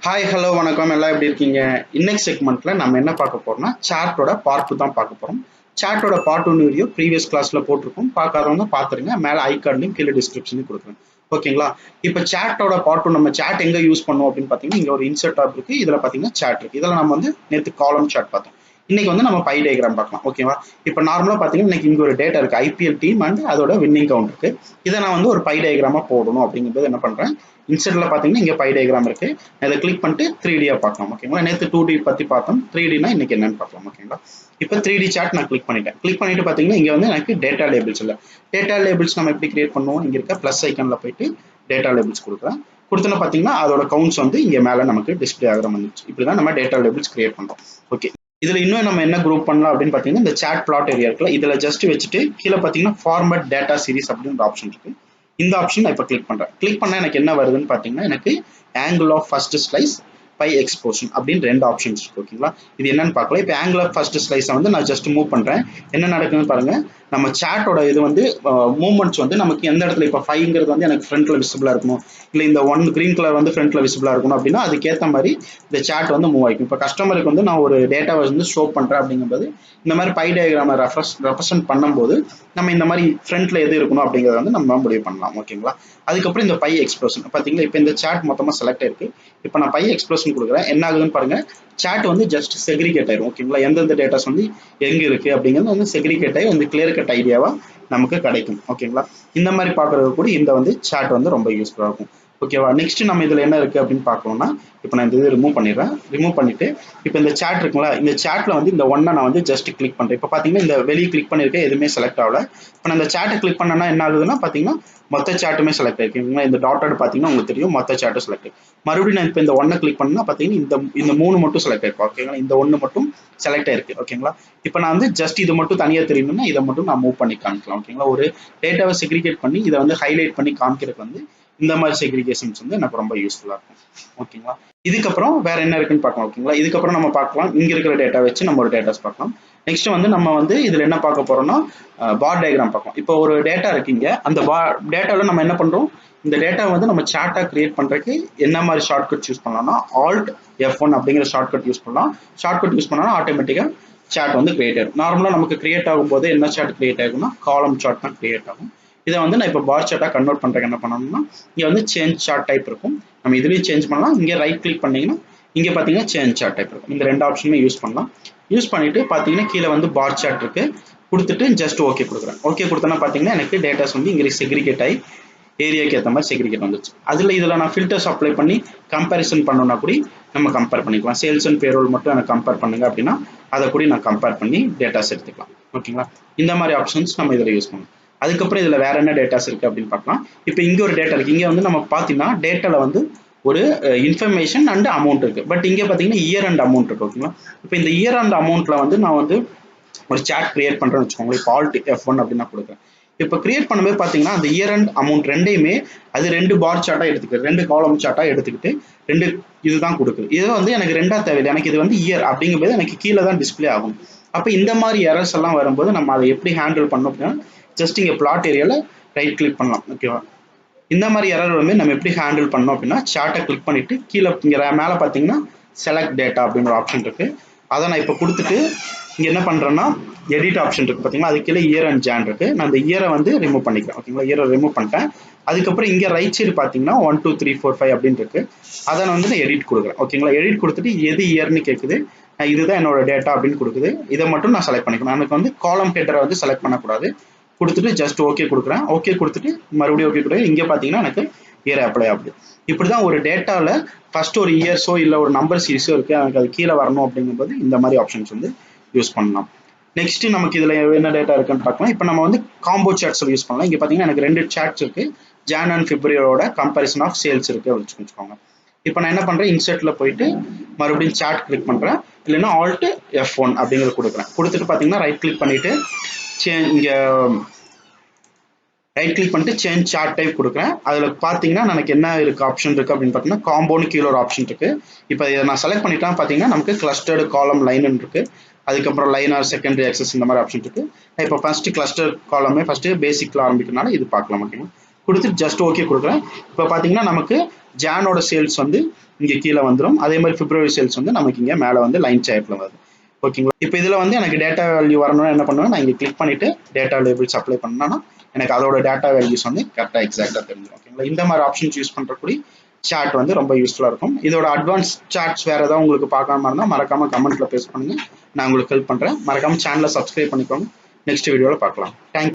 Hi hello வணக்கம் எல்லாம் எப்படி இருக்கீங்க? இன்னைக்கு செக்மெண்ட்ல நம்ம என்ன பார்க்க போறோம்னா சார்ட்டோட பார்ட் 2 தான் பார்க்க போறோம். சார்ட்டோட பார்ட் 1 வீடியோ ப்ரீவியஸ் கிளாஸ்ல போட்டிருக்கோம். பார்க்காதவங்க பார்த்துருங்க. மேலே ஐகார்ட்லையும் கீழே டிஸ்கிரிப்ஷன்லையும் கொடுக்குறேன். ஓகேங்களா? இப்போ சார்ட்டோட பார்ட் 2 நம்ம சார்ட் எங்க யூஸ் பண்ணுவோம் அப்படின்னு பார்த்தீங்கன்னா இங்க ஒரு இன்சர்ட் டாப் இருக்கு. இதுல பார்த்தீங்கன்னா சார்ட் இருக்கு. இதில் நம்ம வந்து நேற்று காலம் சார்ட் பார்த்தோம். இன்னைக்கு வந்து நம்ம பை டயக்ராம் பார்க்கலாம். ஓகேவா? இப்போ நார்மலா பார்த்தீங்கன்னா இன்னைக்கு இங்க ஒரு டேட்டா இருக்கு. ஐபிஎல் டீம் அண்ட் அதோட வின்னிங் கவுண்ட் இருக்கு. இதை நான் வந்து ஒரு பை டயக்ராமா போடணும் அப்படிங்கும்போது என்ன பண்றேன், இன்சர்ட்ல பார்த்தீங்கன்னா இங்க பை டயக்ராம் இருக்கு. இதை கிளிக் பண்ணிட்டு 3D பார்க்கலாம். ஓகேங்களா? நேற்று 2D பத்தி பார்த்தோம். 3Dனா இன்னைக்கு என்னன்னு பார்க்கலாம். ஓகேங்களா? இப்போ 3D சார்ட் நான் கிளிக் பண்ணிட்டேன். கிளிக் பண்ணிட்டு பார்த்தீங்கன்னா இங்க வந்து எனக்கு டேட்டா லேபிள்ஸ் இல்லை. டேட்டா லேபிள்ஸ் நம்ம எப்படி கிரியேட் பண்ணுவோம்? இங்க இருக்க பிளஸ் ஐக்கன்ல போயிட்டு டேட்டா லேபிள்ஸ் கொடுக்குறேன். கொடுத்தோன்னா பார்த்தீங்கன்னா அதோட கவுண்ட்ஸ் வந்து இங்க மேல நமக்கு டிஸ்பிளே ஆகிற வந்துச்சு. இப்படிதான் நம்ம டேட்டா லேபிள்ஸ் கிரியேட் பண்றோம். ஓகே, இதுல இன்னும் நம்ம என்ன குரூப் பண்ணலாம் அப்படின்னு பார்த்தீங்கன்னா இந்த சாட் பிளாட் ஏரியா இருக்குல்ல, இதுல ஜஸ்ட் வச்சுட்டு கீழே பார்த்தீங்கன்னா ஃபார்மட் டேட்டா சீரிஸ் அப்படின்னு ஆப்ஷன் இருக்கு. இந்த ஆப்ஷன் நான் இப்போ கிளிக் பண்றேன். கிளிக் பண்ணா எனக்கு என்ன வருதுன்னு பார்த்தீங்கன்னா எனக்கு angle of first slice pie explosion அப்படின்னு ரெண்டு ஆப்ஷன்ஸ் இருக்கு. ஓகேங்களா? இது என்னன்னு பார்க்கலாம். இப்போ ஆங்கிள் ஆஃப் ஃபர்ஸ்ட் ஸ்லைஸை வந்து நான் ஜஸ்ட் மூவ் பண்றேன். என்ன நடக்குதுன்னு பாருங்க. நம்ம சாட்டோட இது வந்து மூவ்மெண்ட்ஸ் வந்து நமக்கு எந்த இடத்துல இப்போ 5ங்கிறது வந்து எனக்கு ஃப்ரண்ட்ல விசிபிளா இருக்கணும், இல்லை இந்த 1 கிரீன் கலர் வந்து ஃப்ரண்ட்ல விசிபிளா இருக்கணும் அப்படின்னா அதுக்கேற்ற மாதிரி இந்த சாட் வந்து மூவ் ஆகிக்கும். இப்போ கஸ்டமருக்கு வந்து நான் ஒரு டேட்டாவை வந்து ஷோ பண்றேன் அப்படிங்கும்போது இந்த மாதிரி பை டயக்ராமை ரெப்ரசென்ட் பண்ணும்போது நம்ம இந்த மாதிரி ஃப்ரண்ட்ல எது இருக்கணும் அப்படிங்கிறத வந்து நம்ம முடிவு பண்ணலாம். ஓகேங்களா? அதுக்கப்புறம் இந்த பை எக்ஸ்பிரஷன் பார்த்தீங்களா, இப்போ இந்த சாட் மொத்தமாக செலக்ட் ஆயிருக்கு. இப்போ நான் பை எக்ஸ்பிரஷன் கொடுக்குறேன். என்ன ஆகுதுன்னு பாருங்க, சாட் வந்து ஜஸ்ட் செக்ரிகேட் ஆயிரும். ஓகேங்களா? எந்தெந்த டேட்டாஸ் வந்து எங்க இருக்கு அப்படிங்கிறது வந்து செக்ரிகேட் ஆகி வந்து கிளியர் கட் ஐடியாவா நமக்கு கிடைக்கும். ஓகேங்களா? இந்த மாதிரி பார்க்கறது கூட இந்த வந்து சாட் வந்து ரொம்ப யூஸ்ஃபுல்லாக இருக்கும். ஓகேவா? நெக்ஸ்ட் நம்ம இதுல என்ன இருக்கு அப்படின்னு பார்க்கணும்னா, இப்போ நான் இந்த இது ரிமூவ் பண்ணிடுறேன். ரிமூவ் பண்ணிட்டு இப்போ இந்த சாட் இருக்குங்களா, இந்த சாட்ல வந்து இந்த ஒன்னை நான் வந்து ஜஸ்ட் கிளிக் பண்றேன். இப்போ பாத்தீங்கன்னா இந்த வெளியே கிளிக் பண்ணிருக்கேன், எதுவுமே செலக்ட் ஆகல. இப்போ நான் இந்த சாட்டை கிளிக் பண்ணனா என்ன ஆகுதுன்னா பாத்தீங்கன்னா மொத்த சாட்டுமே செலக்ட் ஆயிருக்கு. இந்த டாட்டட் பாத்தீங்கன்னா உங்களுக்கு தெரியும், மொத்த சாட்டும் செலக்ட் ஆயிருக்கு. மறுபடியும் நான் இப்போ இந்த ஒன்னை கிளிக் பண்ணா பாத்தீங்கன்னா இந்த 3 மட்டும் செலக்ட் ஆயிருக்கு. ஓகேங்களா? இந்த ஒன்று மட்டும் செலக்ட் ஆயிருக்கு. ஓகேங்களா? இப்போ நான் வந்து ஜஸ்ட் இது மட்டும் தனியா தெரியணும்னா இதை மட்டும் நான் மூவ் பண்ணி காமிக்கலாம். ஓகேங்களா? ஒரு டேட்டாவை செக்ரிகேட் பண்ணி இதை வந்து ஹைலைட் பண்ணி காமிக்கிறதுக்கு வந்து இந்த மாதிரி செக்ரிகேஷன்ஸ் வந்து எனக்கு ரொம்ப யூஸ்ஃபுல்லா இருக்கும். ஓகேங்களா? இதுக்கப்புறம் வேற என்ன இருக்குன்னு பார்க்கலாம். ஓகேங்களா? இதுக்கப்புறம் நம்ம பார்க்கலாம், இங்க இருக்கிற டேட்டா வச்சு நம்ம ஒரு டேட்டாஸ் பார்க்கலாம். நெக்ஸ்ட் வந்து நம்ம வந்து இதுல என்ன பார்க்க போறோம்னா பார் டயக்ராம் பார்க்கலாம். இப்போ ஒரு டேட்டா இருக்கீங்க, அந்த டேட்டாவில் நம்ம என்ன பண்றோம், இந்த டேட்டா வந்து நம்ம சார்ட்டா கிரியேட் பண்றதுக்கு என்ன மாதிரி ஷார்ட்கட் யூஸ் பண்ணலாம்னா Alt F1 அப்படிங்கிற ஷார்ட்கட் யூஸ் பண்ணலாம். ஷார்ட்கட் யூஸ் பண்ணா ஆட்டோமேட்டிக்கா சார்ட் வந்து கிரியேட் ஆகும். நார்மலா நமக்கு கிரியேட் ஆகும்போது என்ன சார்ட் கிரியேட் ஆகும்னா காலம் சார்ட் தான் கிரியேட் ஆகும். இதை வந்து நான் இப்போ பார் சார்ட்டா கன்வெர்ட் பண்றதுக்கு என்ன பண்ணணும்னா இங்க வந்து சேஞ்ச் சார்ட் டைப் இருக்கும். நம்ம இதுலயும் சேஞ்ச் பண்ணலாம். இங்க ரைட் கிளிக் பண்ணீங்கன்னா இங்க பாத்தீங்கன்னா சேஞ்ச் சார்ட் டைப் இருக்கும். இந்த ரெண்டு ஆப்ஷனுமே யூஸ் பண்ணலாம். யூஸ் பண்ணிட்டு பாத்தீங்கன்னா கீழே வந்து பார் சார்ட் இருக்கு, கொடுத்துட்டு ஜஸ்ட் ஓகே கொடுக்குறேன். ஓகே கொடுத்தனா பாத்தீங்கன்னா எனக்கு டேட்டாஸ் வந்து இங்க செக்ரிகேட் ஆகி ஏரியாக்கு ஏற்ற மாதிரி செக்ரிகேட் வந்துச்சு. இதுல நான் ஃபில்டர்ஸ் அப்ளை பண்ணி கம்பேரிசன் பண்ணணும்னா கூட நம்ம கம்பேர் பண்ணிக்கலாம். சேல்ஸ் அண்ட் பேரோல் மட்டும் எனக்கு கம்பேர் பண்ணுங்க அப்படின்னா அதை கூட நான் கம்பேர் பண்ணி டேட்டாஸ் எடுத்துக்கலாம். ஓகேங்களா? இந்த மாதிரி ஆப்ஷன்ஸ் நம்ம இதுல யூஸ் பண்ணலாம். அதுக்கப்புறம் இதுல வேற என்ன டேட்டாஸ் இருக்கு அப்படின்னு பார்க்கலாம். இப்போ இங்க ஒரு டேட்டா இருக்கு. இங்க வந்து நம்ம பாத்தீங்கன்னா டேட்டால வந்து ஒரு இன்ஃபர்மேஷன் அண்ட் அமௌண்ட் இருக்கு. பட் இங்க பாத்தீங்கன்னா இயர் அண்ட் அமௌண்ட் இருக்கு. ஓகேங்களா? இப்போ இந்த இயர் அண்ட் அமௌண்ட்ல வந்து நான் வந்து ஒரு சார்ட் கிரியேட் பண்றேன்னு வச்சுக்கோங்க. இப்போ Alt F1 அப்படின்னு நான் கொடுக்குறேன். இப்போ கிரியேட் பண்ணும்போது பாத்தீங்கன்னா அந்த இயர் அண்ட் அமௌண்ட் ரெண்டையுமே அது ரெண்டு பார் சார்ட்டா எடுத்துக்கிட்டு, ரெண்டு காலம் சார்ட்டா எடுத்துக்கிட்டு ரெண்டு இதுதான் கொடுக்குது. இது வந்து எனக்கு ரெண்டா தேவையில்லை, எனக்கு இது வந்து இயர் அப்படிங்கும்போது எனக்கு கீழே தான் டிஸ்பிளே ஆகும். அப்போ இந்த மாதிரி எரர்ஸ் எல்லாம் வரும்போது நம்ம அதை எப்படி ஹேண்டில் பண்ணோம் அப்படின்னா ஜஸ்ட் இங்க பிளாட் ஏரியால ரைட் கிளிக் பண்ணலாம். ஓகேவா? இந்த மாதிரி எரர் வந்து நம்ம எப்படி ஹேண்டில் பண்ணோம் அப்படின்னா சார்ட்டை கிளிக் பண்ணிட்டு கீழே இங்க மேல பாத்தீங்கன்னா செலக்ட் டேட்டா அப்படின்னு ஒரு ஆப்ஷன் இருக்கு. அதை நான் இப்போ கொடுத்துட்டு இங்க என்ன பண்றேன்னா எடிட் ஆப்ஷன் இருக்கு பாத்தீங்களா, அது கீழே இயர் அண்ட் ஜான் இருக்கு. நான் இந்த இயரை வந்து ரிமூவ் பண்ணிக்கிறேன். ஓகேங்களா? இயரை ரிமூவ் பண்ணிட்டேன். அதுக்கப்புறம் இங்க ரைட் சைடு பாத்தீங்கன்னா 1 2 3 4 5 அப்படின்னு இருக்கு. அதை நான் வந்து எடிட் கொடுக்குறேன். ஓகேங்களா? எடிட் கொடுத்துட்டு எது இயர்னு கேட்குது, இதுதான் என்னோட டேட்டா அப்படின்னு கொடுக்குது. இதை மட்டும் நான் செலக்ட் பண்ணிக்கணும். எனக்கு வந்து காலம் ஹெட்டரை வந்து செலக்ட் பண்ணக்கூடாது. கொடுத்துட்டு ஜஸ்ட் ஓகே கொடுக்குறேன். ஓகே கொடுத்துட்டு மறுபடியும் ஓகே கொடுக்குறேன். இங்க பாத்தீங்கன்னா எனக்கு இயர் அப்ளை ஆகுது. இப்படிதான் ஒரு டேட்டால ஃபர்ஸ்ட் ஒரு இயர்ஸோ இல்ல ஒரு நம்பர் சீரிஸோ இருக்கு, எனக்கு அது கீழே வரணும் அப்படிங்கும்போது இந்த மாதிரி ஆப்ஷன்ஸ் வந்து யூஸ் பண்ணலாம். நெக்ஸ்ட் நமக்கு இதுல என்ன டேட்டா இருக்குன்னு பார்க்கலாம். இப்போ நம்ம வந்து காம்போ சார்ட்ஸ் யூஸ் பண்ணலாம். இங்க பாத்தீங்கன்னா எனக்கு ரெண்டு சார்ட்ஸ் இருக்கு. ஜான் அண்ட் பிப்ரவரியோட கம்பேரிசன் ஆஃப் சேல்ஸ் இருக்கு வச்சுக்கோங்க. இப்போ நான் என்ன பண்றேன், இன்சர்ட்ல போயிட்டு மறுபடியும் சார்ட் கிளிக் பண்றேன். இல்லைன்னா Alt F1 அப்படிங்கிறது கொடுக்குறேன். கொடுத்துட்டு பாத்தீங்கன்னா ரைட் கிளிக் பண்ணிட்டு இங்க ரைட் கிளிக் பண்ணிட்டு சேஞ்ச் சார்ட் டைப் கொடுக்குறேன். அதுல பாத்தீங்கன்னா எனக்கு என்ன இருக்கு ஆப்ஷன் இருக்கு அப்படின்னு பாத்தீங்கன்னா காம்போன்னு கீழே ஒரு ஆப்ஷன் இருக்கு. இப்போ இதை நான் செலக்ட் பண்ணிட்டேன் பாத்தீங்கன்னா நமக்கு கிளஸ்டர்டு காலம் லைன் இருக்கு. அதுக்கப்புறம் லைன் ஆர் செகண்டரி ஆக்சஸ் இந்த மாதிரி ஆப்ஷன் இருக்கு. இப்போ ஃபர்ஸ்ட் கிளஸ்டர் காலமே ஃபர்ஸ்ட் பேசிக்ல ஆரம்பிக்கிறதுனால இது பார்க்கலாம். ஓகேங்களா? கொடுத்துட்டு ஜஸ்ட் ஓகே கொடுக்குறேன். இப்போ பாத்தீங்கன்னா நமக்கு ஜானோட சேல்ஸ் வந்து இங்கே கீழே வந்துடும். அதே மாதிரி பிப்ரவரி சேல்ஸ் வந்து நமக்கு இங்கே மேலே வந்து லைன் சார்ட்டில் வருது. ஓகேங்களா? இப்போ இதில் வந்து எனக்கு டேட்டா வேல்யூ வரணும்னு என்ன பண்ணுவேன், நான் இங்கே கிளிக் பண்ணிவிட்டு டேட்டா லேபிள்ஸ் அப்ளை பண்ணேன்னா எனக்கு அதோட டேட்டா வேல்யூஸ் வந்து கரெக்டாக எக்ஸாக்டாக தெரிஞ்சிடும். ஓகேங்களா? இந்த மாதிரி ஆப்ஷன்ஸ் யூஸ் பண்ணுறக்கூடிய சார்ட் வந்து ரொம்ப யூஸ்ஃபுல்லாக இருக்கும். இதோட அட்வான்ஸ் சார்ட்ஸ் வேறு ஏதாவது உங்களுக்கு பார்க்காம இருந்தால் மறக்காமல் கமெண்ட்டில் பேஸ்ட் பண்ணுங்கள். நான் உங்களுக்கு ஹெல்ப் பண்ணுறேன். மறக்காமல் சேனலை சப்ஸ்கிரைப் பண்ணிக்கோங்க. நெக்ஸ்ட் வீடியோவில் பார்க்கலாம். தேங்க்யூ.